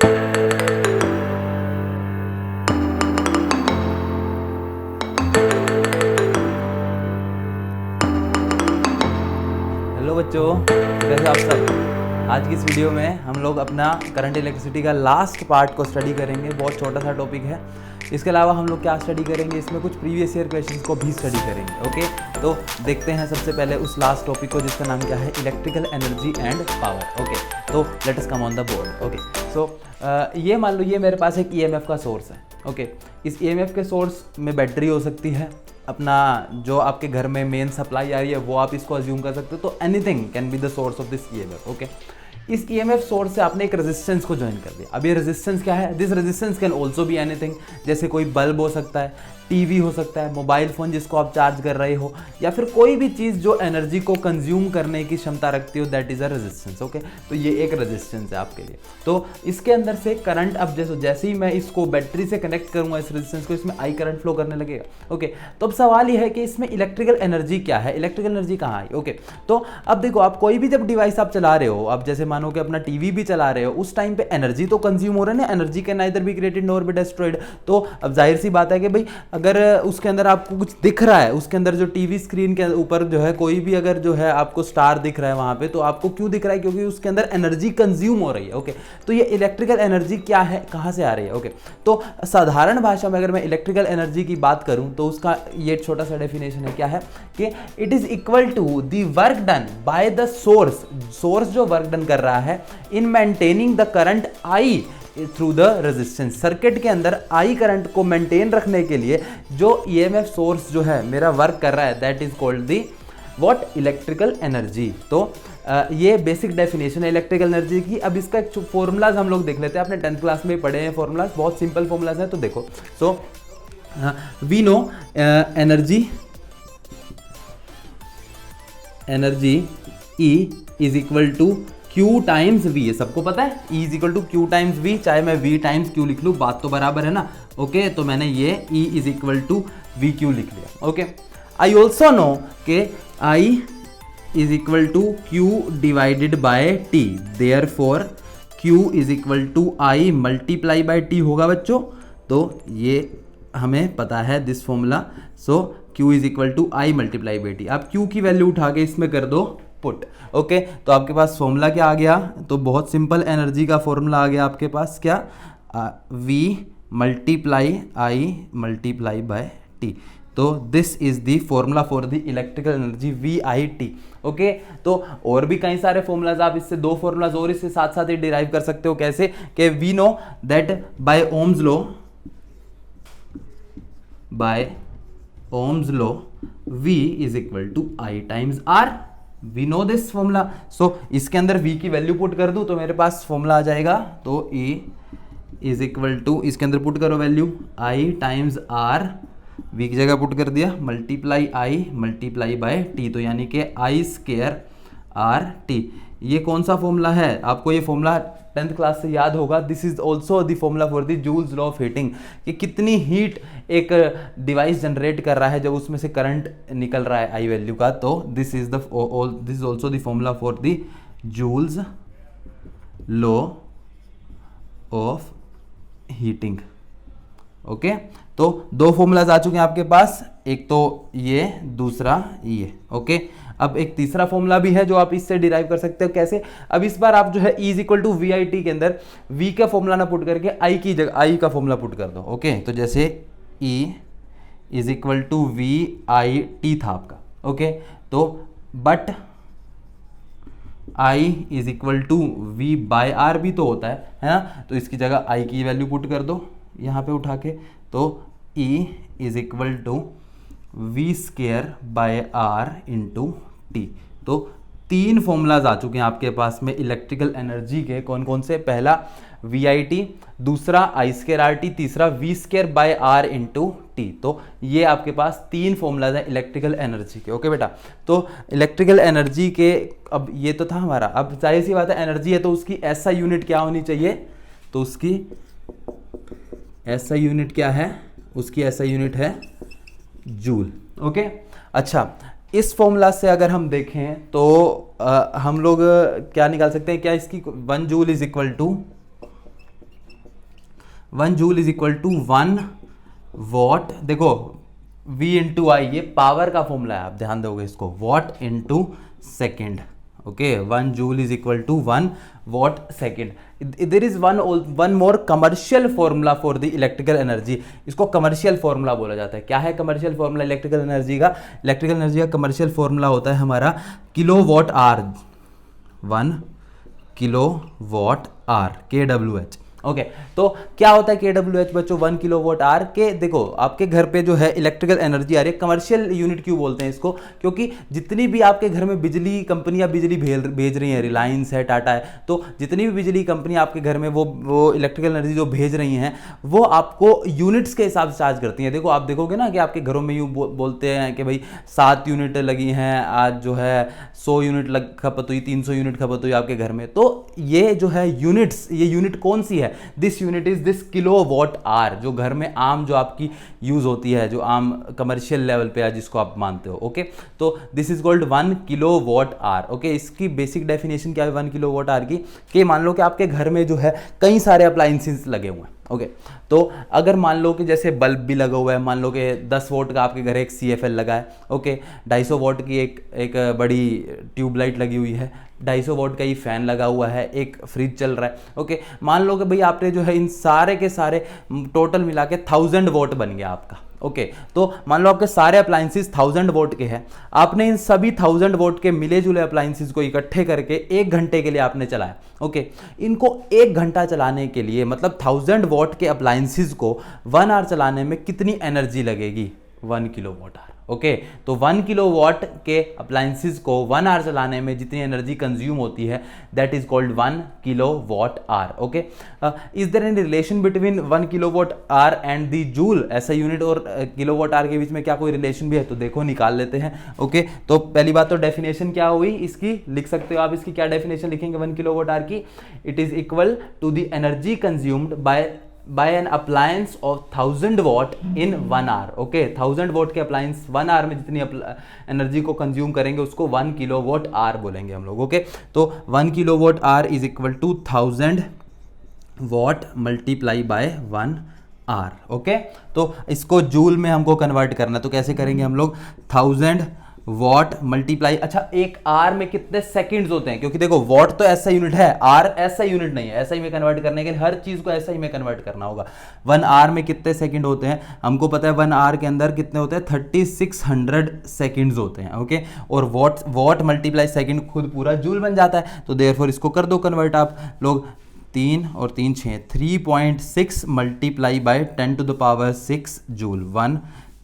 Hello बच्चों, कैसे आप सब। आज की इस वीडियो में हम लोग अपना करंट इलेक्ट्रिसिटी का लास्ट पार्ट को स्टडी करेंगे। बहुत छोटा सा टॉपिक है। इसके अलावा हम लोग क्या स्टडी करेंगे, इसमें कुछ प्रीवियस ईयर क्वेश्चंस को भी स्टडी करेंगे। ओके, तो देखते हैं सबसे पहले उस लास्ट टॉपिक को जिसका नाम क्या है, electrical energy and power. Okay, तो let us come on the board. Okay, so ये मान लो ये मेरे पास एक ईएमएफ का सोर्स है। ओके, इस ईएमएफ के सोर्स में बैटरी हो सकती है, अपना जो आपके घर में मेन सप्लाई आ रही है वो आप इसको अज्यूम कर सकते हो। तो anything can be the source of this EMF. Okay, इस ईएमएफ सोर्स से आपने एक रेजिस्टेंस को ज्वाइन कर दिया। अब ये रेजिस्टेंस क्या है, this resistance can also be anything, जैसे कोई बल्ब हो सकता है, टीवी हो सकता है, मोबाइल फ़ोन जिसको आप चार्ज कर रहे हो, या फिर कोई भी चीज़ जो एनर्जी को कंज्यूम करने की क्षमता रखती हो, that is a resistance. Okay, तो ये एक रेजिस्टेंस है आपके लिए। तो इसके अंदर से करंट, अब जैसे ही मैं इसको बैटरी से कनेक्ट करूंगा इस रेजिस्टेंस को, इसमें आई करंट फ्लो करने लगेगा। ओके, तो अब सवाल ये है कि इसमें इलेक्ट्रिकल एनर्जी क्या है, इलेक्ट्रिकल एनर्जी कहाँ आई। ओके, तो अब देखो, आप कोई भी जब डिवाइस आप चला रहे हो, अब जैसे मानो कि अपना टीवी भी चला रहे हो, उस टाइम पे एनर्जी तो कंज्यूम हो रहा है ना, energy can neither be created nor be destroyed. तो अब जाहिर सी बात है कि भाई अगर उसके अंदर आपको कुछ दिख रहा है, उसके अंदर जो टीवी स्क्रीन के ऊपर जो है कोई भी अगर जो है आपको स्टार दिख रहा है वहां पे, तो आपको क्यों दिख रहा है, क्योंकि उसके अंदर एनर्जी कंज्यूम हो रही है। ओके, तो ये इलेक्ट्रिकल एनर्जी क्या है, कहां से आ रही है। ओके, तो साधारण भाषा में अगर मैं इलेक्ट्रिकल एनर्जी की बात करूं तो उसका ये छोटा सा डेफिनेशन है, क्या है कि it is equal to the work done by the source जो वर्क डन कर रहा है in maintaining the current I through the resistance. Circuit के अंदर आई करंट को मेंटेन रखने के लिए जो ईएमएफ सोर्स जो है मेरा वर्क कर रहा है, that is called the what, electrical energy. तो ये बेसिक डेफिनेशन है इलेक्ट्रिकल एनर्जी की। अब इसका फॉर्मूलाज हम लोग देख लेते हैं, आपने 10th क्लास में पढ़े हैं फॉर्मूलाज, बहुत सिंपल फॉर्मूलाज हैं। तो देखो, so we know energy E is equal to Q times V, ये सबको पता है, E is equal to Q times V, चाहे मैं V टाइम्स Q लिख लूँ, बात तो बराबर है ना। ओके, तो मैंने ये E is equal to VQ लिख लिया। ओके, आई ऑल्सो नो के I is equal to Q divided by T, therefore Q is equal to I multiply by T होगा बच्चों। तो ये हमें पता है this formula. So Q is equal to I multiply by T। आप Q की वैल्यू उठा के इसमें कर दो पुट। ओके, तो आपके पास फॉर्मूला क्या आ गया, तो बहुत सिंपल एनर्जी का फॉर्मूला आ गया आपके पास, क्या, V multiply I multiply by T। तो this is the formula for the electrical energy VIT। Okay, तो और भी कई सारे फॉर्मूलाज, आप इससे दो फॉर्मूलाज और इससे साथ साथ ही डिराइव कर सकते हो। कैसे कि we know that by Ohm's law V is equal to I times R। We know this formula. So इसके अंदर V की वैल्यू पुट कर दूं तो मेरे पास फॉर्मूला आ जाएगा। तो E इज इक्वल टू, इसके अंदर पुट करो value, I times R, V की जगह पुट कर दिया, multiply I multiply by T, तो यानी कि I स्क्वायर RT। ये कौन सा फॉर्मूला है, आपको ये फॉर्मूला 10th क्लास से याद होगा। This is also the formula for the joules law of heating, कि कितनी हीट एक डिवाइस जनरेट कर रहा है जब उसमें से करंट निकल रहा है आई वैल्यू का। तो this is also the formula for the joules law of heating. Okay, तो दो फॉर्मूलाज आ चुके हैं आपके पास, एक तो ये, दूसरा ये। ओके, अब एक तीसरा फॉर्मूला भी है जो आप इससे डिराइव कर सकते हो। कैसे, अब इस बार आप जो है E is equal to VIT के अंदर V का फॉर्मूला ना पुट करके I की जगह I का फॉर्मूला पुट कर दो। ओके, तो जैसे E is equal to VIT था आपका। ओके, तो but I is equal to V by R भी तो होता है ना, तो इसकी जगह I की वैल्यू पुट कर दो यहाँ पे उठा के। तो E is equal to V square by R into T। तो तीन फॉर्मूलाज आ चुके हैं आपके पास में इलेक्ट्रिकल एनर्जी के। कौन कौन से, पहला VIT, दूसरा I स्क्वायर RT, तीसरा V square by R into T। तो ये आपके पास तीन फॉर्मूलाज हैं इलेक्ट्रिकल एनर्जी के। ओके बेटा, तो इलेक्ट्रिकल एनर्जी के, अब ये तो था हमारा। अब जाहिर सी बात है एनर्जी है तो उसकी ऐसा यूनिट क्या होनी चाहिए, तो उसकी ऐसा यूनिट क्या है, उसकी ऐसा यूनिट है जूल। ओके, अच्छा, इस फॉर्मूला से अगर हम देखें तो हम लोग क्या निकाल सकते हैं, क्या इसकी 1 joule is equal to 1 joule is equal to 1 watt. देखो V इंटू आई ये पावर का फॉर्मूला है, आप ध्यान दोगे इसको, watt into second. Okay, 1 joule is equal to 1 watt second. There is one more commercial formula for the electrical energy. इसको commercial formula बोला जाता है। क्या है कमर्शियल फॉर्मूला इलेक्ट्रिकल एनर्जी का? इलेक्ट्रिकल एनर्जी का कमर्शियल फॉर्मूला होता है हमारा kilo watt hour, 1 kilo watt hour, KWH। Okay तो क्या होता है KWH बच्चों? 1 किलो वॉट आर के। देखो आपके घर पे जो है इलेक्ट्रिकल एनर्जी आ रही है, कमर्शियल यूनिट क्यों बोलते हैं इसको? क्योंकि जितनी भी आपके घर में बिजली कंपनियां बिजली भेज रही हैं, रिलायंस है, टाटा है, तो जितनी भी बिजली कंपनी आपके घर में वो इलेक्ट्रिकल एनर्जी जो भेज रही हैं वो आपको यूनिट्स के हिसाब से चार्ज करती हैं। देखो आप देखोगे ना कि आपके घरों में यूँ बोलते हैं कि भाई 7 यूनिट लगी हैं, आज जो है 100 यूनिट खपत हुई, 300 यूनिट खपत हुई आपके घर में। तो ये जो है यूनिट्स, ये यूनिट कौन सी है? This unit is this kilo watt hour, जो घर में आम जो आपकी यूज होती है, जो आम कमर्शियल लेवल पे है जिसको आप मानते हो। ओके तो this is called 1 kilo watt hour. Okay इसकी बेसिक डेफिनेशन क्या है 1 किलो वॉट आर की? कि मान लो कि आपके घर में जो है कई सारे अप्लायंसेस लगे हुए हैं। ओके तो अगर मान लो कि जैसे बल्ब भी लगा हुआ है, मान लो कि 10 वोट का आपके घर एक CFL लगा है। ओके 250 वोट की एक बड़ी ट्यूबलाइट लगी हुई है, 250 वोट का ही फैन लगा हुआ है, एक फ्रिज चल रहा है। ओके मान लो कि भाई आपने जो है इन सारे के सारे टोटल मिला के 1000 वोट बन गया आपका। ओके तो मान लो आपके सारे अप्लायंसेस 1000 वोट के हैं, आपने इन सभी 1000 वोट के मिले जुले अप्लायंसेस को इकट्ठे करके 1 घंटे के लिए आपने चलाया। ओके इनको 1 घंटा चलाने के लिए मतलब 1000 वोट के अप्लायंसेस को 1 आवर चलाने में कितनी एनर्जी लगेगी? 1 किलो वॉट आवर। ओके तो 1 किलो वॉट के अप्लायंसेस को 1 आवर चलाने में जितनी एनर्जी कंज्यूम होती है that is called 1 kilo watt hour. Okay is there any relation between 1 kilo watt hour and the joule? ऐसा यूनिट और किलो वॉट आवर के बीच में क्या कोई रिलेशन भी है? तो देखो निकाल लेते हैं। ओके तो पहली बात तो डेफिनेशन क्या हुई इसकी, लिख सकते हो आप इसकी क्या डेफिनेशन लिखेंगे 1 किलो वॉट आवर की? It is equal to the energy consumed by an appliance of 1000 watt in 1 hour। Okay 1000 watt के अप्लायंस 1 आवर में जितनी एनर्जी को कंज्यूम करेंगे उसको 1 किलो वॉट आवर बोलेंगे हम लोग। ओके तो 1 kilo watt hour is equal to 1000 watt multiply by 1 hour. Okay तो इसको जूल में हमको कन्वर्ट करना, तो कैसे करेंगे हम लोग? 1000 वॉट मल्टीप्लाई, अच्छा एक आर में कितने सेकंड्स होते हैं? क्योंकि देखो वॉट तो ऐसा यूनिट है, आर ऐसा यूनिट नहीं है। ऐसा ही में कन्वर्ट करने के लिए हर चीज को ऐसा ही में कन्वर्ट करना होगा। 1 आर में कितने सेकंड होते हैं? हमको पता है 1 आर के अंदर कितने होते हैं? 3600 सेकंड्स होते हैं। ओके और वॉट मल्टीप्लाई सेकंड खुद पूरा जूल बन जाता है, तो देयरफॉर इसको कर दो कन्वर्ट आप लोग। 3 और 3 6, 3.6 multiply by 10 to the power 6 joule, 1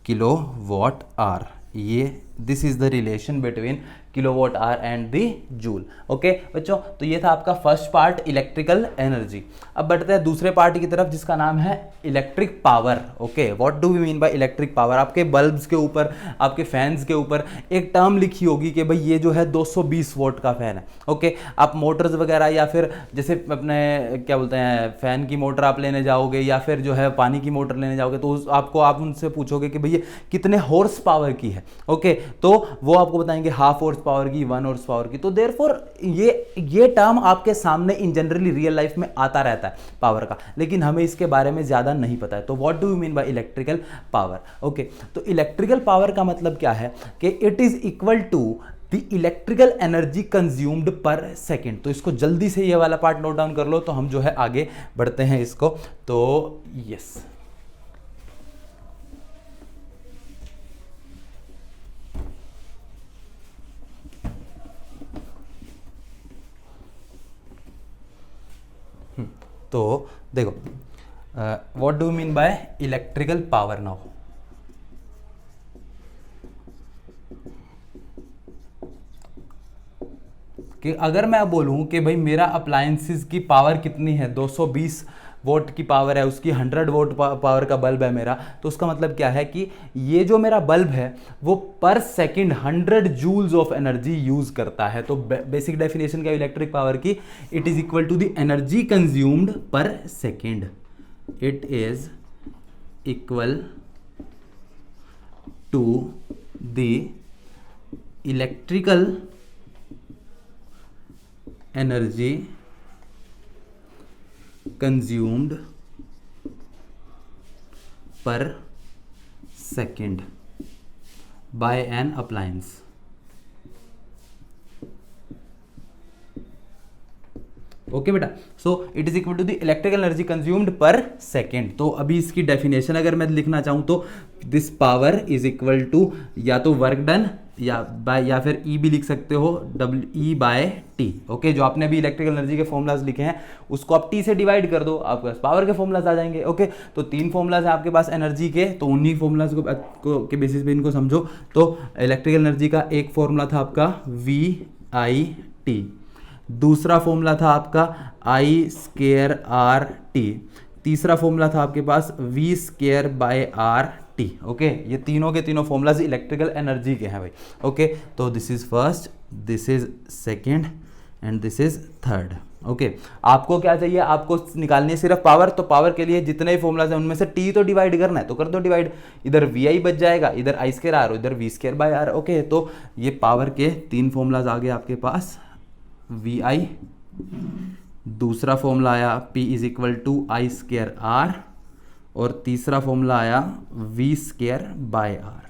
kilo watt hour. ये this is the relation between kilowatt hour and the joule. Okay बच्चों तो ये था आपका फर्स्ट पार्ट इलेक्ट्रिकल एनर्जी। अब बढ़ते हैं दूसरे पार्ट की तरफ जिसका नाम है electric power. Okay what do we mean by electric power? आपके बल्ब्स के ऊपर, आपके फैंस के ऊपर एक टर्म लिखी होगी कि भाई ये जो है 220 वोट का फैन है। ओके आप मोटर्स वगैरह या फिर जैसे अपने क्या बोलते हैं फैन की मोटर आप लेने जाओगे या फिर जो है पानी की मोटर लेने जाओगे तो आप उनसे पूछोगे कि भैया कितने हॉर्स पावर की है। ओके तो वो आपको बताएंगे हाफ हॉर्स पावर की, 1 हॉर्स पावर की। तो देयरफॉर ये टर्म आपके सामने इन जनरली रियल लाइफ में आता रहता है पावर का, लेकिन हमें इसके बारे में ज्यादा नहीं पता है। तो what do you mean by electrical power? Okay तो इलेक्ट्रिकल पावर का मतलब क्या है कि it is equal to the electrical energy consumed per second. तो इसको जल्दी से ये वाला पार्ट नोट डाउन कर लो तो हम जो है आगे बढ़ते हैं इसको। तो यस तो देखो what do mean by electrical power now? कि अगर मैं बोलूं कि भाई मेरा अप्लायंसेस की पावर कितनी है, 220 वोट की पावर है, उसकी 100 वोट पावर का बल्ब है मेरा, तो उसका मतलब क्या है कि ये जो मेरा बल्ब है वो per second 100 joules of energy use करता है। तो बेसिक डेफिनेशन क्या इलेक्ट्रिक पावर की? It is equal to the energy consumed per second. It is equal to the electrical energy consumed per second by an appliance. Okay बेटा, so it is equal to the electrical energy consumed per second. तो अभी इसकी definition अगर मैं लिखना चाहूँ तो this power is equal to या तो वर्क डन या फिर ई भी लिख सकते हो, W E bye T. Okay, जो आपने अभी इलेक्ट्रिकल एनर्जी के फॉर्मूलाज लिखे हैं उसको आप टी से डिवाइड कर दो, आपके पास पावर के फॉर्मूलाज आ जाएंगे। ओके, तो 3 फॉर्मूलाज हैं आपके पास एनर्जी के, तो उन्हीं फॉर्मूलाज के बेसिस पे इनको समझो। तो इलेक्ट्रिकल एनर्जी का एक फॉर्मूला था आपका वी आई टी, दूसरा फॉर्मूला था आपका आई स्केयर आर टी, तीसरा फॉर्मूला था आपके पास V square by R T. Okay, ये तीनों के तीनों फॉर्मूलाज इलेक्ट्रिकल एनर्जी के हैं भाई। ओके, तो this is first, this is second and this is third. Okay, आपको क्या चाहिए, आपको निकालनी है सिर्फ पावर। तो पावर के लिए जितने भी फॉर्मूलाज हैं उनमें से टी तो डिवाइड करना है, तो कर दो डिवाइड, इधर वी आई बच जाएगा, इधर आई स्केयर आर, इधर V square by R. Okay, तो ये पावर के 3 फॉर्मूलाज आ गए आपके पास, वी आई, दूसरा फॉर्मूला आया P is equal to I square R, और तीसरा फॉर्मूला आया V square by R.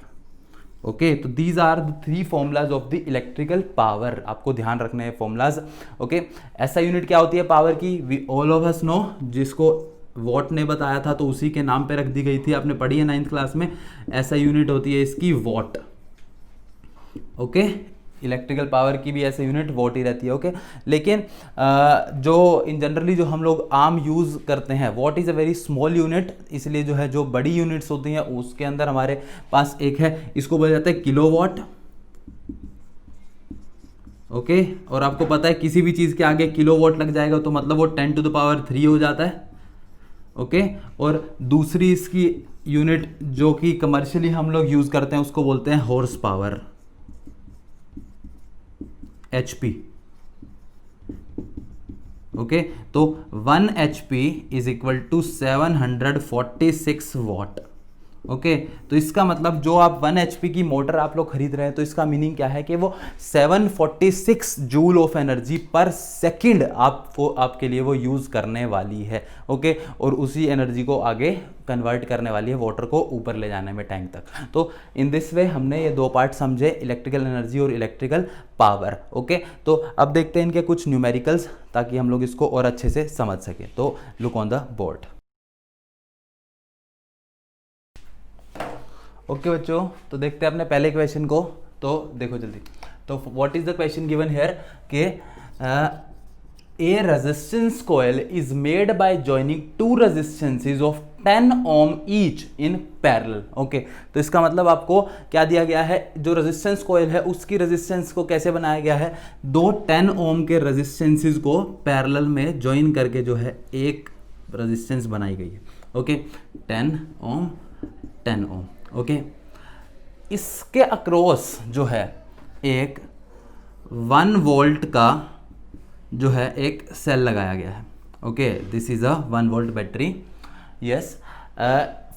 Okay, तो these are the 3 formulas of the electrical power. आपको ध्यान रखने हैं फॉर्मूलाज। ओके, ऐसा यूनिट क्या होती है पावर की, we all of us know, जिसको वॉट ने बताया था तो उसी के नाम पे रख दी गई थी, आपने पढ़ी है 9th क्लास में। ऐसा यूनिट होती है इसकी वॉट। ओके, इलेक्ट्रिकल पावर की भी ऐसे यूनिट वॉट ही रहती है। ओके, लेकिन जो इन जनरली जो हम लोग आम यूज़ करते हैं, what is a very small unit, इसलिए जो है जो बड़ी यूनिट्स होती हैं उसके अंदर हमारे पास एक है, इसको बोला जाता है किलोवाट। ओके, और आपको पता है किसी भी चीज़ के आगे किलोवाट लग जाएगा तो मतलब वो 10 टू द पावर 3 हो जाता है। ओके, और दूसरी इसकी यूनिट जो कि कमर्शियली हम लोग यूज़ करते हैं उसको बोलते हैं हॉर्स पावर, HP। ओके, तो 1 HP is equal to 746 watt. Okay, तो इसका मतलब जो आप 1 HP की मोटर आप लोग खरीद रहे हैं तो इसका मीनिंग क्या है कि वो 746 जूल ऑफ एनर्जी पर सेकंड आपके लिए वो यूज़ करने वाली है। ओके, और उसी एनर्जी को आगे कन्वर्ट करने वाली है वाटर को ऊपर ले जाने में टैंक तक। तो इन दिस वे हमने ये 2 पार्ट समझे, इलेक्ट्रिकल एनर्जी और इलेक्ट्रिकल पावर। ओके, तो अब देखते हैं इनके कुछ न्यूमेरिकल्स ताकि हम लोग इसको और अच्छे से समझ सकें। तो look on the board. Okay बच्चों, तो देखते हैं अपने पहले क्वेश्चन को। तो देखो जल्दी, तो what is the question given here के a resistance coil is made by joining 2 resistances of 10 ohm each in parallel. Okay, तो इसका मतलब आपको क्या दिया गया है, जो रेजिस्टेंस कॉइल है उसकी रेजिस्टेंस को कैसे बनाया गया है, 2 10 ओम के रेजिस्टेंसेस को पैरेलल में ज्वाइन करके जो है एक रेजिस्टेंस बनाई गई है। ओके, 10 ओम 10 ओम। ओके, इसके अक्रॉस जो है एक 1 वोल्ट का जो है एक सेल लगाया गया है। Okay, this is a 1 volt battery. Yes,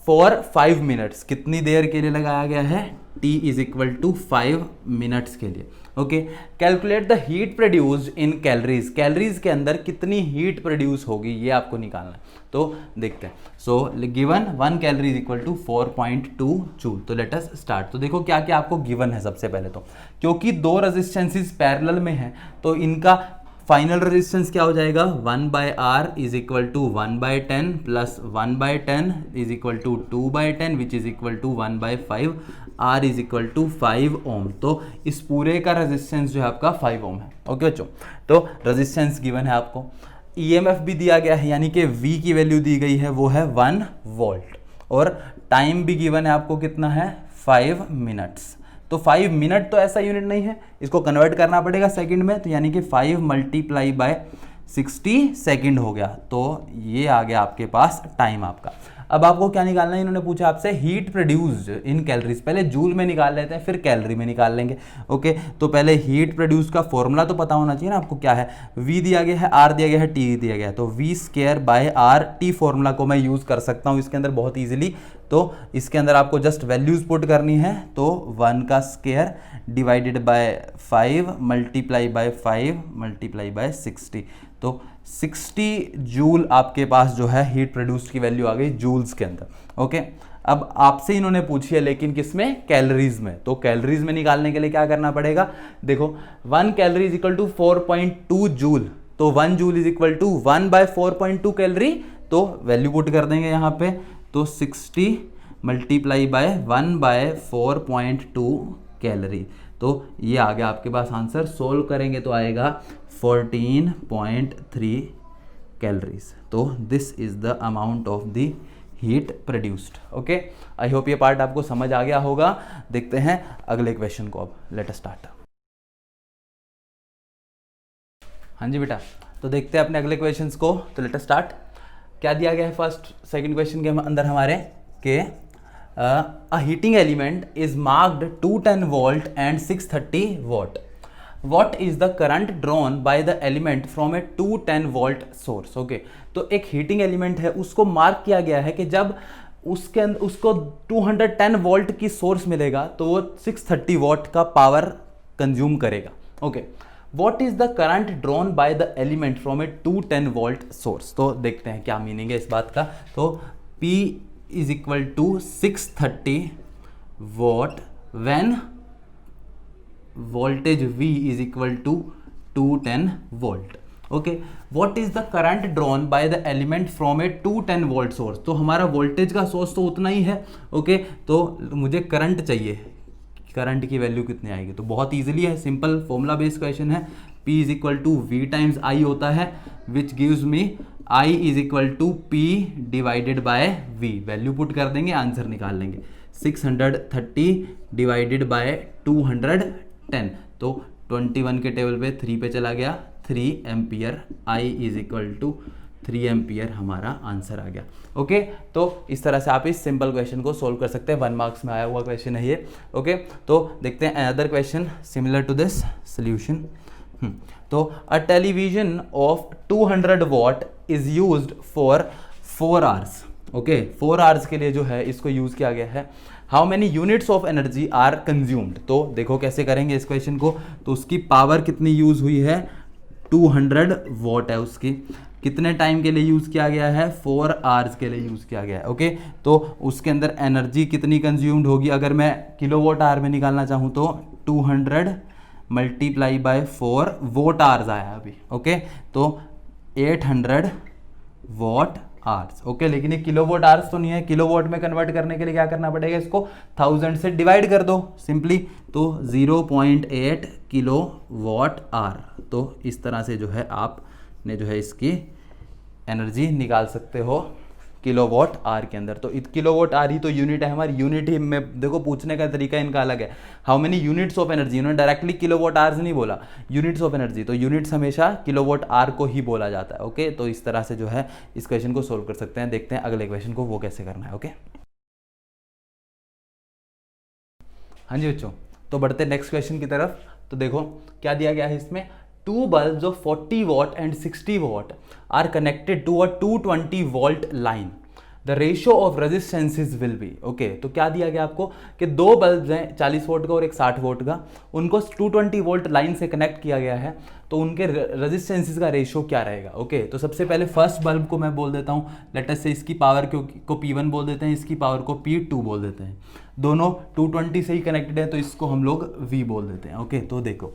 for 5 minutes, कितनी देर के लिए लगाया गया है, T is equal to 5 minutes के लिए। Okay, calculate the heat produced in calories, calories के अंदर कितनी हीट प्रोड्यूस होगी ये आपको निकालना है। तो देखते हैं। So given 1 calorie is equal to 4.2 joule. तो लेट अस स्टार्ट। तो देखो क्या क्या आपको गिवन है। सबसे पहले तो क्योंकि 2 रेजिस्टेंसेस पैरेलल में हैं तो इनका फाइनल रेजिस्टेंस क्या हो जाएगा, 1/R is equal to 1/10 plus 1/10 is equal to 2/10 which is equal to 1/5, R is equal to 5 ohm. तो इस पूरे का रेजिस्टेंस जो है आपका 5 ओम है। ओके बच्चों, तो रेजिस्टेंस गिवन है आपको, EMF भी दिया गया है यानी कि V की वैल्यू दी गई है वो है 1 वोल्ट, और टाइम भी गिवन है आपको कितना है, 5 मिनट्स। तो 5 मिनट तो ऐसा यूनिट नहीं है, इसको कन्वर्ट करना पड़ेगा सेकंड में, तो यानी कि 5 मल्टीप्लाई बाय 60 सेकंड हो गया। तो ये आ गया आपके पास टाइम आपका। अब आपको क्या निकालना है, इन्होंने पूछा आपसे हीट प्रोड्यूस्ड इन कैलोरीज। पहले जूल में निकाल लेते हैं फिर कैलोरी में निकाल लेंगे। ओके, तो पहले हीट प्रोड्यूस का फॉर्मूला तो पता होना चाहिए ना आपको, क्या है, V दिया गया है, R दिया गया है, T दिया गया है। तो V square by R, T formula को मैं यूज़ कर सकता हूँ इसके अंदर बहुत ईजिली। तो इसके अंदर आपको जस्ट वैल्यूज पुट करनी है। तो 1 का square divided bye 5 multiply by 5 multiply by 60, तो 60 जूल आपके पास जो है हीट प्रोड्यूस्ड की वैल्यू आ गई जूल्स के अंदर। ओके, अब आपसे इन्होंने पूछी है लेकिन किसमें, कैलोरीज में। तो कैलोरीज में निकालने के लिए क्या करना पड़ेगा, देखो 1 calorie is equal to 4.2 joule, तो 1 joule is equal to 1/4.2 calorie, तो वैल्यू पुट कर देंगे यहाँ पे, तो 60 मल्टीप्लाई बाय 1/4.2 कैलोरी, तो ये आ गया आपके पास आंसर। सोल्व करेंगे तो आएगा 14.3 कैलोरीज। तो this is the amount of the heat produced. Okay, I hope ये पार्ट आपको समझ आ गया होगा। देखते हैं अगले क्वेश्चन को, अब लेट अस स्टार्ट। हाँ जी बेटा, तो देखते हैं अपने अगले क्वेश्चंस को, तो लेट अस स्टार्ट। क्या दिया गया है फर्स्ट सेकंड क्वेश्चन के अंदर हमारे के अ heating element is marked 210 volt and 630 what. What is the current drawn by the element from a 210 volt source. Okay, तो एक हीटिंग एलिमेंट है, उसको मार्क किया गया है कि जब उसके अंदर उसको 210 वोल्ट की सोर्स मिलेगा तो वो 630 वॉट का पावर कंज्यूम करेगा। Okay, what is the current drawn by the element from A 210 volt source. तो देखते हैं क्या मीनिंग है इस बात का। तो P is equal to 630 watt when voltage V is equal to 210 volt. Okay, what is the current drawn by the element from a 210 volt source। तो हमारा वोल्टेज का सोर्स तो उतना ही है। ओके, तो मुझे करंट चाहिए, करंट की वैल्यू कितनी आएगी। तो बहुत इजीली है, सिंपल फॉर्मूला बेस्ड क्वेश्चन है। P is equal to V times I होता है, which gives me I is equal to P divided by V। Value put कर देंगे, आंसर निकाल लेंगे। 630 डिवाइडेड बाय 210, तो 21 के टेबल पे 3 पे चला गया, 3 ampere. I is equal to 3 ampere हमारा आंसर आ गया। ओके, तो इस तरह से आप इस सिंपल क्वेश्चन को सोल्व कर सकते हैं। 1 मार्क्स में आया हुआ क्वेश्चन है ये। ओके, तो देखते हैं another question similar to this solution. तो a television of 200 watt is used for 4 hours. Okay, 4 hours के लिए जो है इसको यूज किया गया है। How many units of energy are consumed. तो देखो कैसे करेंगे इस क्वेश्चन को। तो उसकी पावर कितनी यूज हुई है, 200 वॉट है उसकी। कितने टाइम के लिए यूज किया गया है, 4 आवर्स के लिए यूज किया गया है। ओके, तो उसके अंदर एनर्जी कितनी कंज्यूम्ड होगी, अगर मैं किलोवाट आवर में निकालना चाहूँ तो 200 मल्टीप्लाई बाय 4 वोट आवर्स आया अभी। ओके, तो 800 वॉट आवर्स। ओके, लेकिन ये किलोवाट आवर्स तो नहीं है, किलोवाट में कन्वर्ट करने के लिए क्या करना पड़ेगा, इसको 1000 से डिवाइड कर दो सिंपली, तो 0.8 किलोवाट आवर। तो इस तरह से जो है आपने जो है इसकी एनर्जी निकाल सकते हो किलोवाट आवर के अंदर। तो किलोवाट आवर ही तो यूनिट है हमारी, यूनिट ही में देखो पूछने का तरीका इनका अलग है। How many units of energy, उन्होंने डायरेक्टली किलोवाट आवर्स नहीं बोला, यूनिट्स ऑफ एनर्जी। तो यूनिट्स हमेशा किलोवाट आवर को ही बोला जाता है। ओके, तो इस तरह से जो है इस क्वेश्चन को सोल्व कर सकते हैं। देखते हैं अगले क्वेश्चन को, वो कैसे करना है। ओके, हाँ जी बच्चों, तो बढ़ते नेक्स्ट क्वेश्चन की तरफ। तो देखो क्या दिया गया है इसमें, 2 bulbs of 40 watt and 60 watt are connected to a 220 volt line. The ratio of resistances will be। Okay, तो क्या दिया गया आपको कि 2 बल्ब हैं 40 वोल्ट का और एक 60 वोल्ट का, उनको 220 वोल्ट लाइन से कनेक्ट किया गया है, तो उनके रेजिस्टेंसेस का रेशियो क्या रहेगा। ओके, तो सबसे पहले फर्स्ट बल्ब को मैं बोल देता हूँ, लेट अस से इसकी पावर को P1 बोल देते हैं, इसकी पावर को P2 बोल देते हैं। दोनों 220 से ही कनेक्टेड है, तो इसको हम लोग V बोल देते हैं। ओके, तो देखो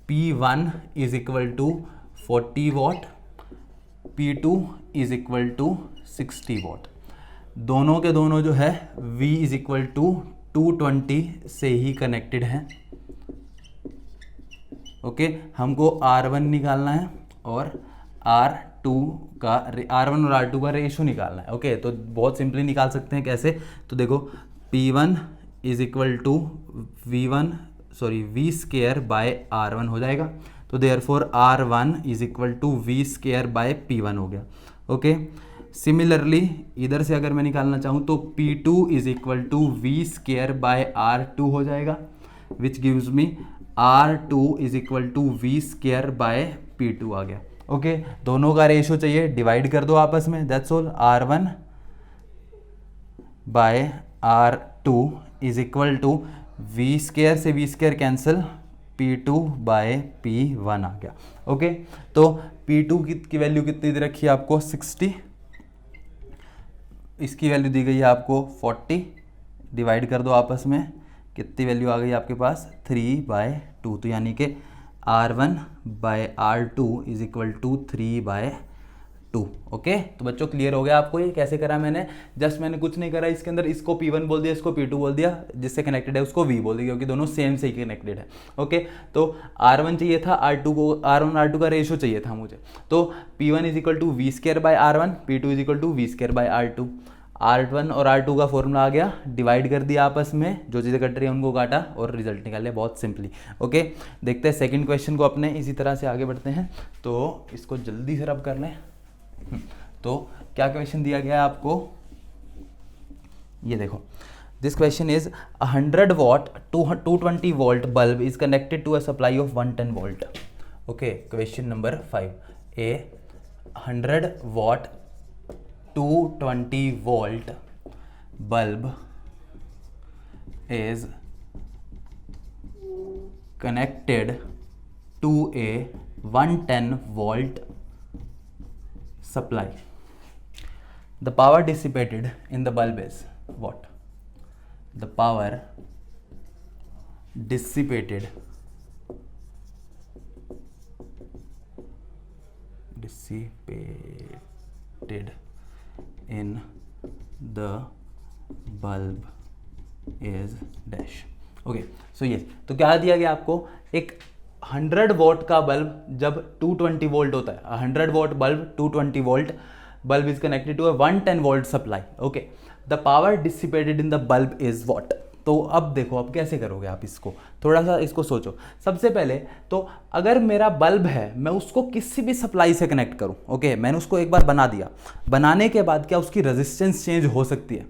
P1 is equal to 40 watt, P2 is equal to 60 watt. दोनों के दोनों जो है V इज इक्वल टू 220 से ही कनेक्टेड है। ओके, हमको R1 निकालना है और R2 का, R1 और R2 का रेशो निकालना है। ओके, तो बहुत सिंपली निकाल सकते हैं। कैसे, तो देखो P1 is equal to V square by R1 हो जाएगा, तो therefore R1 is equal to V square by P1 हो गया। ओके, सिमिलरली इधर से अगर मैं निकालना चाहूँ तो P2 is equal to V square by R2 हो जाएगा, which gives me R2 is equal to V square by P2 आ गया। ओके, दोनों का रेशो चाहिए, डिवाइड कर दो आपस में, that's all. R1 by R2 is equal to V square से V square cancel, P2 by P1 आ गया। ओके, तो P2 की वैल्यू कितनी दे रखी है आपको, 60 इसकी वैल्यू दी गई है आपको 40, डिवाइड कर दो आपस में, कितनी वैल्यू आ गई आपके पास 3/2, तो यानी कि R1/R2 is equal to 3/2। Okay, तो बच्चों क्लियर हो गया आपको ये कैसे करा मैंने? जस्ट मैंने कुछ नहीं करा इसके अंदर, इसको P1 बोल दिया, इसको P2 बोल दिया, जिससे कनेक्टेड है उसको V बोल दिया, क्योंकि दोनों सेम से ही कनेक्टेड है। ओके, तो R1 चाहिए था, R1 R2 का रेशो चाहिए था मुझे, तो P1 is equal to V²/R1, P2 is equal to V²/R2। R1 और R2 का फॉर्मूला आ गया, डिवाइड कर दिया आपस में, जो चीज़ें कट रही है उनको काटा और रिजल्ट निकाल लिया, बहुत सिंपली। ओके, देखते हैं सेकंड क्वेश्चन को अपने, इसी तरह से आगे बढ़ते हैं। तो इसको जल्दी से रब कर लें। तो क्या क्वेश्चन दिया गया है आपको, ये देखो, this question is 100 watt 220 volt bulb is connected to a supply of 110 volt. Okay, question number 5, a 100 watt 220 volt bulb is connected to a 110 volt supply. The power dissipated in the bulb is what? The power dissipated in the bulb is dash. Okay, so ये तो क्या दिया गया आपको, एक 100 what का bulb जब 220 volt होता है, 100 watt bulb 220 volt bulb is connected to a 110 volt supply. Okay, the power dissipated in the bulb is what? तो अब देखो, अब कैसे करोगे आप इसको, थोड़ा सा इसको सोचो। सबसे पहले तो अगर मेरा बल्ब है, मैं उसको किसी भी सप्लाई से कनेक्ट करूं, ओके, मैंने उसको एक बार बना दिया, बनाने के बाद क्या उसकी रेजिस्टेंस चेंज हो सकती है?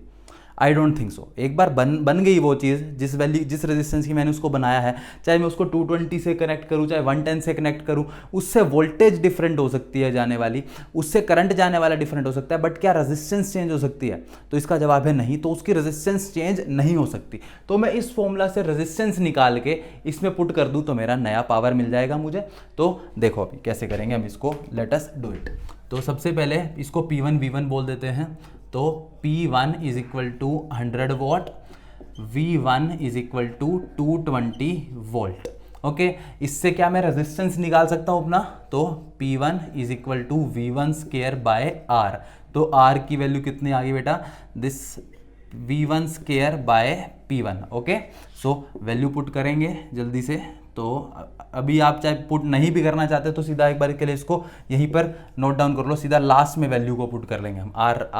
I don't think so. एक बार बन गई वो चीज़, जिस रेजिस्टेंस की मैंने उसको बनाया है, चाहे मैं उसको 220 से कनेक्ट करूँ, चाहे 110 से कनेक्ट करूँ, उससे वोल्टेज डिफरेंट हो सकती है जाने वाली, उससे करंट जाने वाला डिफरेंट हो सकता है, बट क्या रेजिस्टेंस चेंज हो सकती है? तो इसका जवाब है नहीं, तो उसकी रेजिस्टेंस चेंज नहीं हो सकती। तो मैं इस फॉर्मूला से रेजिस्टेंस निकाल के इसमें पुट कर दूँ तो मेरा नया पावर मिल जाएगा मुझे। तो देखो अभी कैसे करेंगे हम इसको, लेट अस डू इट। तो सबसे पहले इसको P1 V1 बोल देते हैं। तो P1 is equal to 100 watt, V1 is equal to 220 volt. Okay, इससे क्या मैं रेजिस्टेंस निकाल सकता हूँ अपना? तो P1 is equal to V1² R। तो R की वैल्यू कितनी आ गई बेटा? This V1² P1। Okay, so value put करेंगे जल्दी से। तो अभी आप चाहे पुट नहीं भी करना चाहते तो सीधा एक बार के लिए इसको यहीं पर नोट डाउन कर लो, सीधा लास्ट में वैल्यू को पुट कर लेंगे हम।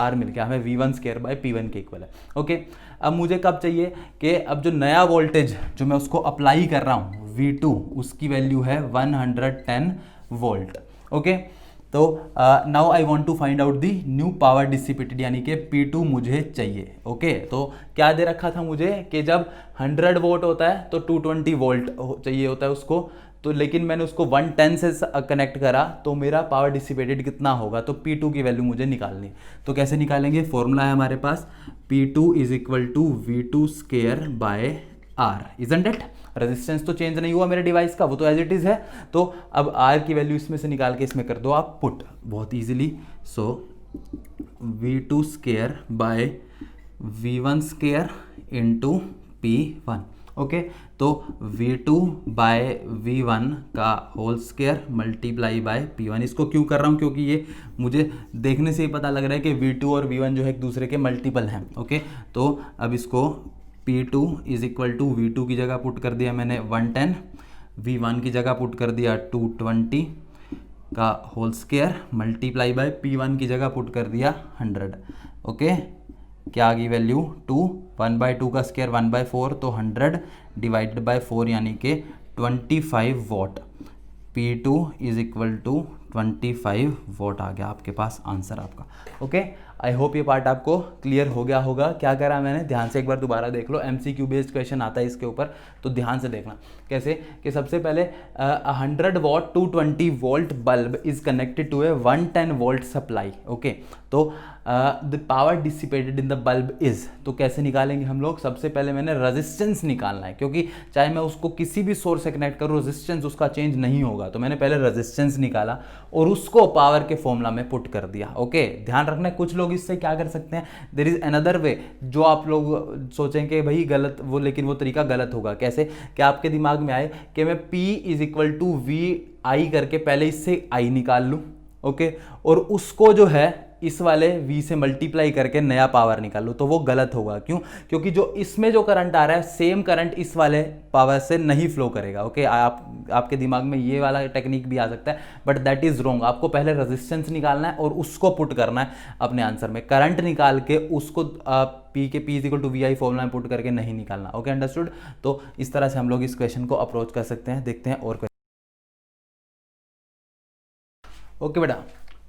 R मिल गया हमें V1² P1 के इक्वल है। ओके, अब मुझे कब चाहिए कि अब जो नया वोल्टेज जो मैं उसको अप्लाई कर रहा हूँ V2, उसकी वैल्यू है 110 वोल्ट। ओके, तो now I want to find out the new power dissipated, यानी कि P2 मुझे चाहिए। ओके, तो क्या दे रखा था मुझे कि जब 100 वोल्ट होता है तो 220 वोल्ट चाहिए होता है उसको, तो लेकिन मैंने उसको 110 से कनेक्ट करा, तो मेरा पावर डिसिपेटेड कितना होगा? तो P2 की वैल्यू मुझे निकालनी। तो कैसे निकालेंगे? फॉर्मूला है हमारे पास, P2 is equal to V2² R, isn't it? Resistance तो चेंज नहीं हुआ मेरे डिवाइस का, वो तो एज इट इज है। तो अब R की वैल्यू इसमें से निकाल के इसमें कर दो आप पुट बहुत इजीली। सो V2² V1² into P1। Okay, तो V2/V1 का whole square multiply by P1। इसको क्यों कर रहा हूँ? क्योंकि ये मुझे देखने से ही पता लग रहा है कि V2 और V1 जो है एक दूसरे के मल्टीपल हैं। ओके, तो अब इसको P2 is equal to V2 की जगह पुट कर दिया मैंने 110, V1 की जगह पुट कर दिया 220 का whole square multiply by P1 की जगह पुट कर दिया 100। ओके, क्या आ गई वैल्यू? 2, 1/2 का स्क्वायर 1/4, तो 100 डिवाइडेड बाय 4 यानी कि 25 watt. P2 is equal to 25 watt आ गया आपके पास आंसर आपका। ओके, आई होप ये पार्ट आपको क्लियर हो गया होगा। क्या करा मैंने, ध्यान से एक बार दोबारा देख लो, MCQ बेस्ड क्वेश्चन आता है इसके ऊपर, तो ध्यान से देखना। कैसे कि सबसे पहले 100 watt 220 volt bulb is connected to a 110 volt supply. Okay, तो the power dissipated in the bulb is, तो कैसे निकालेंगे हम लोग? सबसे पहले मैंने रेजिस्टेंस निकालना है, क्योंकि चाहे मैं उसको किसी भी सोर्स से कनेक्ट करूँ रेजिस्टेंस उसका चेंज नहीं होगा। तो मैंने पहले रेजिस्टेंस निकाला और उसको पावर के फॉर्मूला में पुट कर दिया। ओके, ध्यान रखना है कुछ लोग इससे क्या कर सकते हैं, देयर इज अनदर वे, जो आप लोग सोचेंगे भाई गलत वो, लेकिन वो तरीका गलत होगा। कैसे? कि आपके दिमाग में आए कि मैं P is equal to V I करके पहले इससे I निकाल लूँ, ओके, और उसको जो है इस वाले V से मल्टीप्लाई करके नया पावर निकाल लो, तो वो गलत होगा। क्यों? क्योंकि जो इसमें जो करंट आ रहा है सेम करंट इस वाले पावर से नहीं फ्लो करेगा। ओके, आपके दिमाग में ये वाला टेक्निक भी आ सकता है, बट दैट इज रॉन्ग। आपको पहले रेजिस्टेंस निकालना है और उसको पुट करना है अपने आंसर में। करंट निकाल के उसको P is equal to V I formula में पुट करके नहीं निकालना। Okay, understood? तो इस तरह से हम लोग इस क्वेश्चन को अप्रोच कर सकते हैं। देखते हैं और ओके बेटा,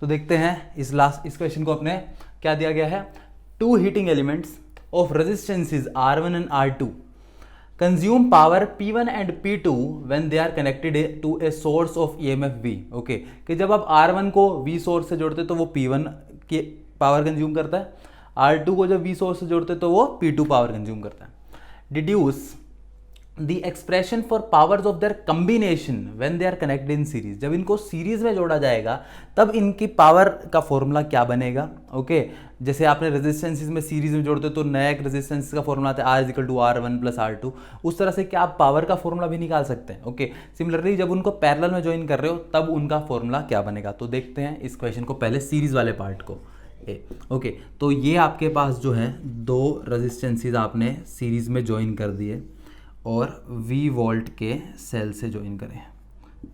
तो देखते हैं इस क्वेश्चन को अपने क्या दिया गया है। Two heating elements of resistances R1 and R2 consume power P1 and P2 when they are connected to a source of EMF V। Okay, कि जब आप R1 को V सोर्स से जोड़ते तो वो P1 की पावर कंज्यूम करता है, R2 को जब V सोर्स से जोड़ते तो वो P2 पावर कंज्यूम करता है। Deduce the expression for powers of their combination when they are connected in series. जब इनको सीरीज में जोड़ा जाएगा तब इनकी पावर का फॉर्मूला क्या बनेगा? ओके, जैसे आपने रेजिस्टेंसेस में सीरीज में जोड़ते तो नया एक रेजिस्टेंस का फॉर्मूला आता है R is equal to R1 plus R2। उस तरह से क्या आप पावर का फॉर्मूला भी निकाल सकते हैं। ओके, सिमिलरली जब उनको पैरेलल में ज्वाइन कर रहे हो तब उनका फॉर्मूला क्या बनेगा? तो देखते हैं इस क्वेश्चन को, पहले सीरीज वाले पार्ट को। ओके, तो ये आपके पास जो है दो रेजिस्टेंसेस आपने सीरीज में ज्वाइन कर दिए और V वोल्ट के सेल से ज्वाइन करें।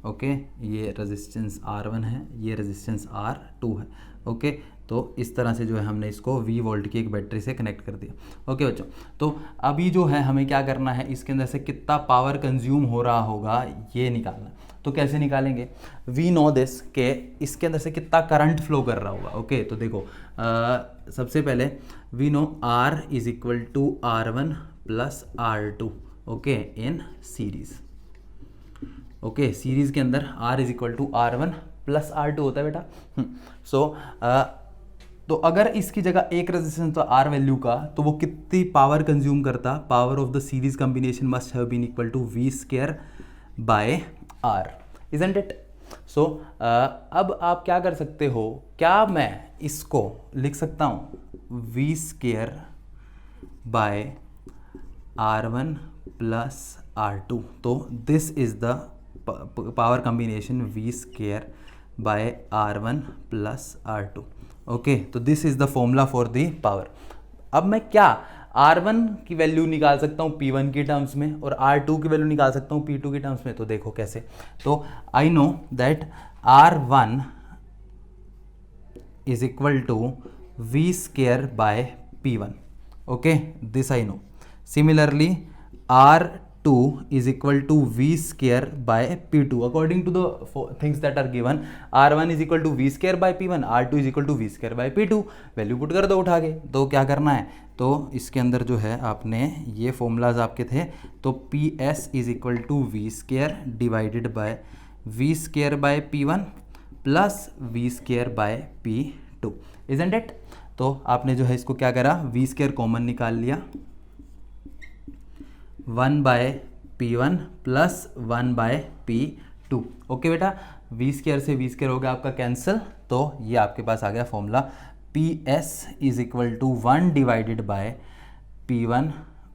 ओके, ये रेजिस्टेंस R1 है, ये रेजिस्टेंस R2 है। ओके, तो इस तरह से जो है हमने इसको V वोल्ट की एक बैटरी से कनेक्ट कर दिया। ओके बच्चों, तो अभी जो है हमें क्या करना है, इसके अंदर से कितना पावर कंज्यूम हो रहा होगा ये निकालना। तो कैसे निकालेंगे? वी नो दिस के इसके अंदर से कितना करंट फ्लो कर रहा होगा। ओके, तो देखो सबसे पहले we know R is equal to R1 plus R2। Okay, in series. Okay, series के अंदर R is equal to R1 plus R2 होता है बेटा। सो तो अगर इसकी जगह एक रेजिस्टेंस तो R वैल्यू का, तो वो कितनी पावर कंज्यूम करता? Power of the series combination must have been equal to V square by R, isn't it? So अब आप क्या कर सकते हो, क्या मैं इसको लिख सकता हूँ V square by R1 plus R2। तो this is the power combination V square by R1 plus R2। Okay, तो this is the formula for the power. अब मैं क्या R1 की वैल्यू निकाल सकता हूँ P1 की टर्म्स में और R2 की वैल्यू निकाल सकता हूँ P2 की टर्म्स में। तो देखो कैसे, तो I know that R1 is equal to V square by P1। Okay, this I know. Similarly, R2 is equal to V square by P2 according to the things that are given। R1 is equal to V square by P1, R2 is equal to V square by P2। Value put कर दो उठा के। तो क्या करना है, तो इसके अंदर जो है आपने ये फॉर्मूलाज आपके थे, तो PS is equal to V square divided by V square by P1 plus V square by P2, isn't it? तो आपने जो है इसको क्या करा, V स्क्वायर कॉमन निकाल लिया, 1 by P1 plus 1 by P2। Okay बेटा, V स्क्वायर से V स्क्वायर हो गया आपका कैंसिल, तो ये आपके पास आ गया formula PS is equal to 1 divided by P1,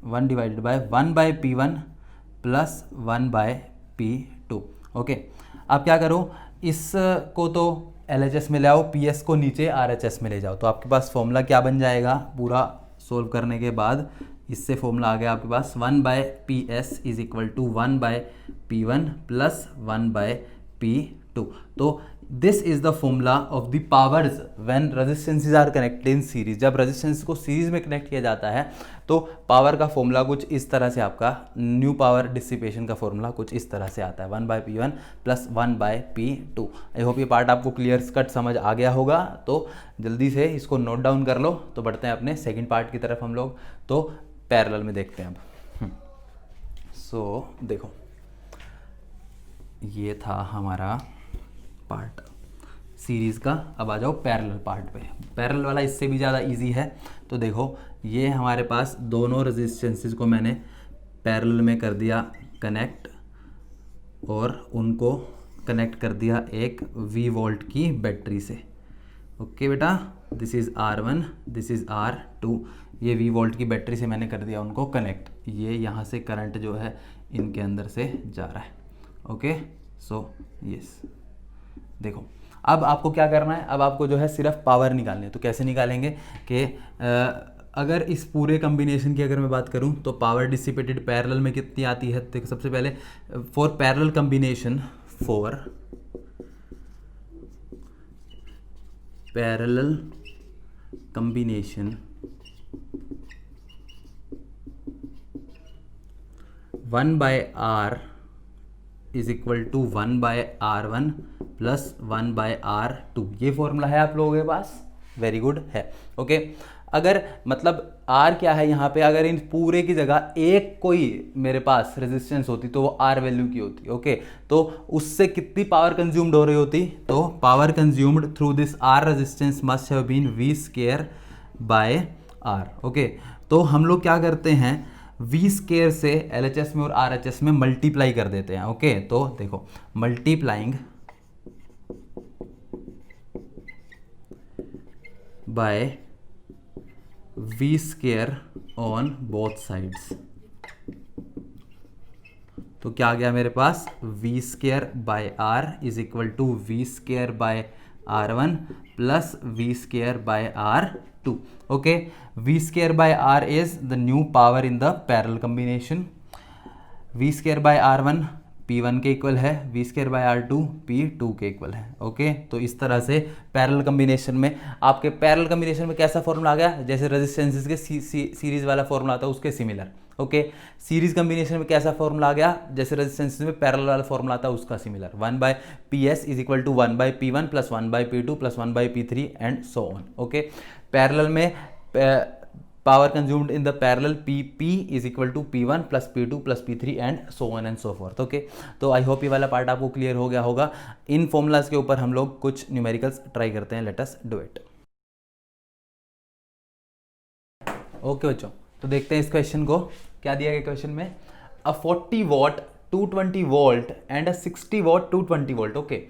1 divided by 1 by P1 plus 1 by P2। Okay, आप क्या करो, इसको तो LHS में ले आओ, PS को नीचे RHS में ले जाओ, तो आपके पास फॉर्मूला क्या बन जाएगा? पूरा सोल्व करने के बाद इससे फॉर्मूला आ गया आपके पास 1 by PS is equal to 1 by P1 plus 1 by P2। तो this is the formula of the powers when resistances are connected in series. जब रेजिस्टेंस को सीरीज में कनेक्ट किया जाता है तो पावर का फॉर्मूला कुछ इस तरह से, आपका न्यू पावर डिसिपेशन का फॉर्मूला कुछ इस तरह से आता है, 1 by P1 plus 1 by P2। I hope ये पार्ट आपको क्लियर कट समझ आ गया होगा, तो जल्दी से इसको नोट डाउन कर लो। तो बढ़ते हैं अपने सेकेंड पार्ट की तरफ हम लोग, तो पैरेलल में देखते हैं अब। सो देखो, ये था हमारा पार्ट सीरीज़ का। अब आ जाओ पैरेलल पार्ट पे। पैरेलल वाला इससे भी ज़्यादा इजी है। तो देखो ये हमारे पास दोनों रेजिस्टेंसेस को मैंने पैरेलल में कर दिया कनेक्ट, और उनको कनेक्ट कर दिया एक V वोल्ट की बैटरी से। ओके बेटा, this is R1, this is R2। ये V वोल्ट की बैटरी से मैंने कर दिया उनको कनेक्ट। ये यहाँ से करंट जो है इनके अंदर से जा रहा है। ओके, सो यस, देखो अब आपको क्या करना है, अब आपको जो है सिर्फ पावर निकालनी है। तो कैसे निकालेंगे कि अगर इस पूरे कम्बिनेशन की अगर मैं बात करूं तो पावर डिसिपेटेड पैरेलल में कितनी आती है। देखो सबसे पहले for parallel combination, for parallel combination 1/R is equal to 1/R1 plus 1/R2। ये फॉर्मूला है आप लोगों के पास, वेरी गुड है। ओके, अगर मतलब R क्या है यहाँ पे, अगर इन पूरे की जगह एक कोई मेरे पास रेजिस्टेंस होती तो वो R वैल्यू की होती। ओके, तो उससे कितनी पावर कंज्यूम्ड हो रही होती, तो power consumed through this R resistance must have been V² R। Okay, तो हम लोग क्या करते हैं, V² से LHS में और RHS में मल्टीप्लाई कर देते हैं। ओके, तो देखो multiplying by V² on both sides. तो क्या आ गया मेरे पास, V²/R is equal to V²/R1 plus V²/R2। Okay, V²/R is the new power in the parallel combination. V²/R1 P1 के इक्वल है, V²/R2 P2 के इक्वल है। ओके, तो इस तरह से पैरेलल कॉम्बिनेशन में आपके पैरेलल कॉम्बिनेशन में कैसा फॉर्मूला आ गया, जैसे रेजिस्टेंसेस के सीरीज वाला फॉर्मूला आता है उसके सिमिलर। ओके, सीरीज कॉम्बिनेशन में कैसा फॉर्मूला आ गया, जैसे रेजिस्टेंसेस में पैरेलल वाला फॉर्मूला आता है उसका similar. 1/PS is equal to 1/P1 plus 1/P2 plus 1/P3 and so on. Okay, parallel में power consumed in the parallel PP is equal to P1 plus P2 plus P3 and so on and so forth। Okay, तो आई hope ये वाला part आपको clear हो गया होगा। इन formulas के ऊपर हम लोग कुछ न्यूमेरिकल्स ट्राई करते हैं, let us do it. Okay बच्चों, तो देखते हैं इस क्वेश्चन को। क्या दिया गया क्वेश्चन में, a 40 watt 220 volt and a 60 watt 220 volt okay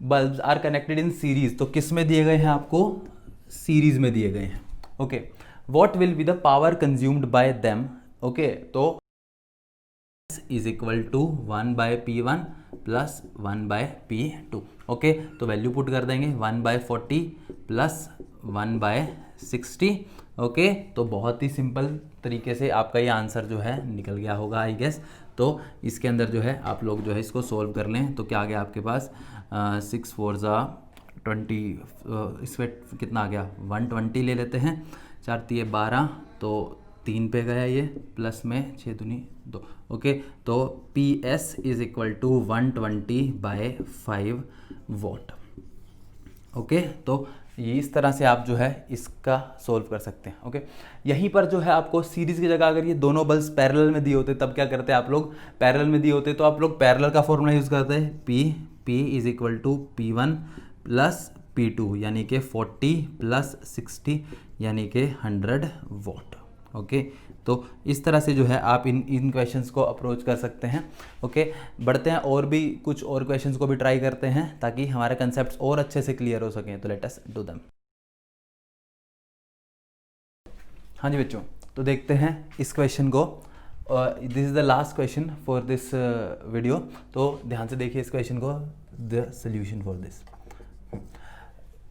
bulbs are connected in series. तो किस में दिए गए हैं आपको, सीरीज में दिए गए हैं। Okay, what will be the power consumed by them। Okay, तो is equal to 1/P1 plus 1/P2। Okay, तो वैल्यू पुट कर देंगे 1/40 प्लस 1/60। ओके, तो बहुत ही सिंपल तरीके से आपका ये आंसर जो है निकल गया होगा आई गेस। तो इसके अंदर जो है आप लोग जो है इसको सोल्व कर लें। तो क्या आ गया आपके पास, 6 4 20, इसमें कितना आ गया 120 ले लेते हैं, 4 3 12, तो 3 पे गया ये, प्लस में 6 दूनी 2। ओके, तो PS is equal to 120/5 watt. Okay, तो ये इस तरह से आप जो है इसका सोल्व कर सकते हैं। ओके, यहीं पर जो है आपको सीरीज की जगह अगर ये दोनों बल्ब्स पैरेलल में दिए होते तब क्या करते हैं आप लोग, पैरेलल में दिए होते तो आप लोग पैरेलल का फॉर्मूला यूज़ करते हैं, P is equal to P1 plus P2 यानी कि 40 प्लस 60 यानी कि 100 वॉट। ओके, तो इस तरह से जो है आप इन क्वेश्चंस को अप्रोच कर सकते हैं। ओके, बढ़ते हैं और भी कुछ और क्वेश्चंस को भी ट्राई करते हैं ताकि हमारे कंसेप्ट्स और अच्छे से क्लियर हो सकें। तो लेट अस डू देम। हाँ जी बच्चों, तो देखते हैं इस क्वेश्चन को। This is the last question for this video. तो ध्यान से देखिए इस क्वेश्चन को, द सोल्यूशन फॉर दिस।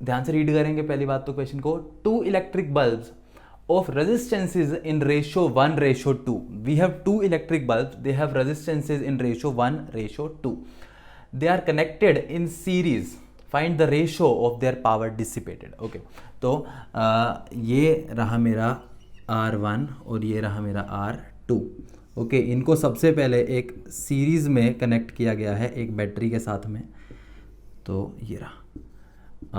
ध्यान से रीड करेंगे पहली बात तो क्वेश्चन को। 2 electric bulbs of resistances in ratio 1:2। we have 2 electric bulbs, they have resistances in ratio 1:2, they are connected in series, find the ratio of their power dissipated। okay, तो ये रहा मेरा R1 और ये रहा मेरा R2। ओके, इनको सबसे पहले एक सीरीज में कनेक्ट किया गया है एक बैटरी के साथ में। तो ये रहा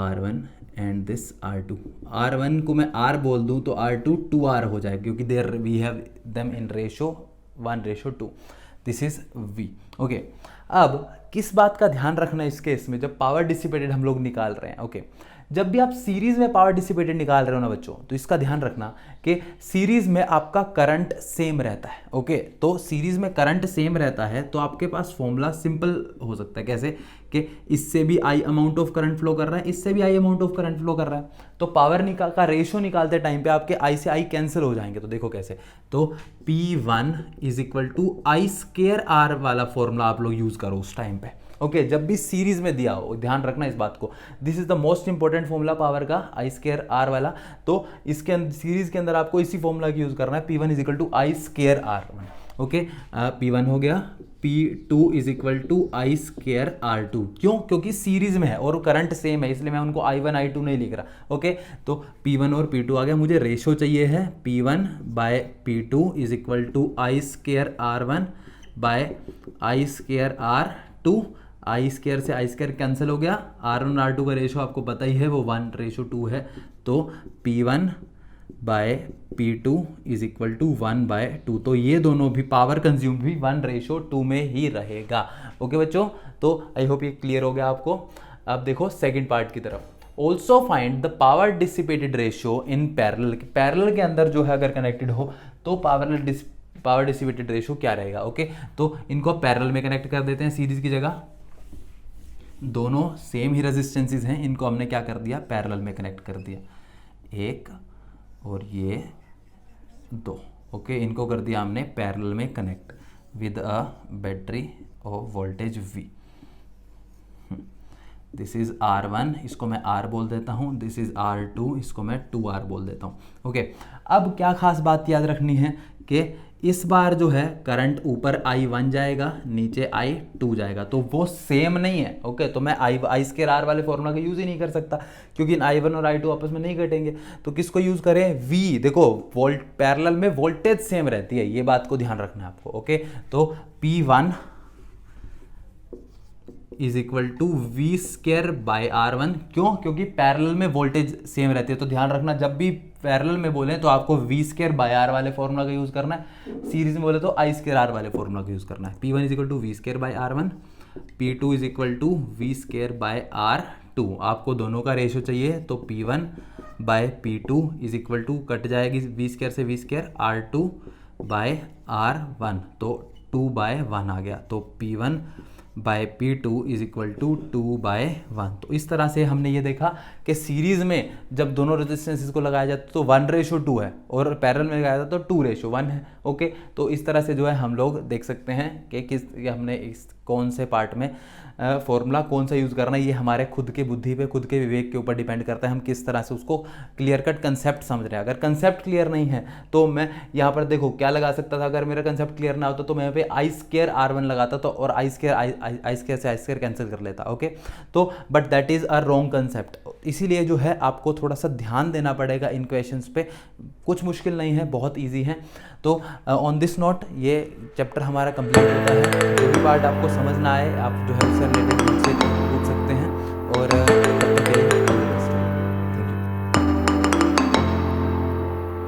R1 and this R2। R1 को मैं R बोल दूं तो R2 2R हो जाएगा क्योंकि there we have them in ratio 1:2। This is V। Okay, अब किस बात का ध्यान रखना है इस केस में, जब पावर डिसिपेटेड हम लोग निकाल रहे हैं, ओके, जब भी आप सीरीज में पावर डिसिपेटेड निकाल रहे हो ना बच्चों, तो इसका ध्यान रखना कि सीरीज में आपका करंट सेम रहता है, ओके। तो सीरीज में करंट सेम रहता है तो आपके पास फॉर्मूला सिंपल हो सकता है, कैसे कि इससे भी आई अमाउंट ऑफ करंट फ्लो कर रहा है, इससे भी आई अमाउंट ऑफ करंट फ्लो कर रहा है, तो पावर का रेशो निकालते टाइम पे आपके आई से आई कैंसिल हो जाएंगे। तो देखो कैसे, तो P1 is equal to I square R वाला फॉर्मूला आप लोग यूज करो उस टाइम पे, ओके, जब भी सीरीज में दिया हो, ध्यान रखना इस बात को। This is the most important formula power का, आई स्केयर आर वाला। तो इसके अंदर सीरीज के अंदर आपको इसी फॉर्मूला की यूज करना है, P1 is equal to I square R, okay. P1 हो गया, P2 is equal to I square R2, क्यों? क्योंकि सीरीज में है और करंट सेम है, इसलिए मैं उनको I1 I2 नहीं लिख रहा, ओके। तो P1 और P2 आ गया, मुझे रेशो चाहिए है P1 by P2 is equal to I square R1 by I square R2। I square से आई स्केयर कैंसिल हो गया, R1 R2 का रेशो आपको पता ही है, वो 1:2 है। तो P1 by P2 is equal to 1/2। तो ये दोनों भी पावर कंज्यूम भी 1:2 में ही रहेगा, ओके बच्चों। तो आई होप ये क्लियर हो गया आपको। अब देखो सेकंड पार्ट की तरफ। Also find the power dissipated ratio in parallel. Parallel के अंदर जो है अगर कनेक्टेड हो तो पावर डिसिपेटेड रेशियो क्या रहेगा, ओके। तो इनको पैरेलल में कनेक्ट कर देते हैं, सीरीज की जगह दोनों सेम ही रेजिस्टेंसेस हैं, इनको हमने क्या कर दिया, पैरेलल में कनेक्ट कर दिया, एक और ये दो, ओके। इनको कर दिया हमने पैरेलल में connect with a battery of voltage V। This is R1, इसको मैं R बोल देता हूँ, दिस इज R2, इसको मैं 2R बोल देता हूँ, ओके। अब क्या खास बात याद रखनी है कि इस बार जो है करंट ऊपर I1 जाएगा, नीचे I2 जाएगा, तो वो सेम नहीं है, ओके। तो मैं आई स्केयर आर वाले फॉर्मूला का यूज़ ही नहीं कर सकता, क्योंकि I1 और I2 आपस में नहीं घटेंगे। तो किसको यूज़ करें, V। देखो पैरेलल में वोल्टेज सेम रहती है, ये बात को ध्यान रखना है आपको, ओके। तो P1 is equal to V square by R1, क्यों? क्योंकि पैरेलल में वोल्टेज सेम रहती है। तो ध्यान रखना, जब भी पैरेलल में बोलें तो आपको वी स्केयर बाय आर वाले फॉर्मूला का यूज़ करना है, सीरीज में बोले तो आई स्केयर आर वाले फॉर्मूला का यूज़ करना है। P1 is equal to V square by R1, P2 is equal to V square by R2। आपको दोनों का रेशियो चाहिए, तो P1 by P2 is equal to कट जाएगी वी स्केयर से V square, R2 by R1, तो 2/1 आ गया। तो P1 by P2 is equal to 2/1। तो इस तरह से हमने ये देखा कि सीरीज में जब दोनों रेजिस्टेंसेस को लगाया जाता तो 1:2 है, और पैरेलल में लगाया जाता तो 2:1 है, ओके। तो इस तरह से जो है हम लोग देख सकते हैं कि हमने इस कौन से पार्ट में फॉर्मूला कौन सा यूज़ करना है, ये हमारे खुद के बुद्धि पे, खुद के विवेक के ऊपर डिपेंड करता है, हम किस तरह से उसको क्लियर कट कंसेप्ट समझ रहे हैं। अगर कंसेप्ट क्लियर नहीं है तो मैं यहाँ पर देखो क्या लगा सकता था, अगर मेरा कंसेप्ट क्लियर ना होता तो मैं यहाँ पे आई स्केयर R1 लगाता तो, और आई स्केयर से आई स्केयर कैंसिल कर लेता, ओके। तो but that is a wrong concept, इसीलिए जो है आपको थोड़ा सा ध्यान देना पड़ेगा इन क्वेश्चंस पे। कुछ मुश्किल नहीं है, बहुत ईजी है। तो ऑन दिस नोट ये चैप्टर हमारा कंप्लीट होता है। जो भी पार्ट आपको समझ ना आए आप जो है उससे रिलेटेड मुझसे पूछ सकते हैं, और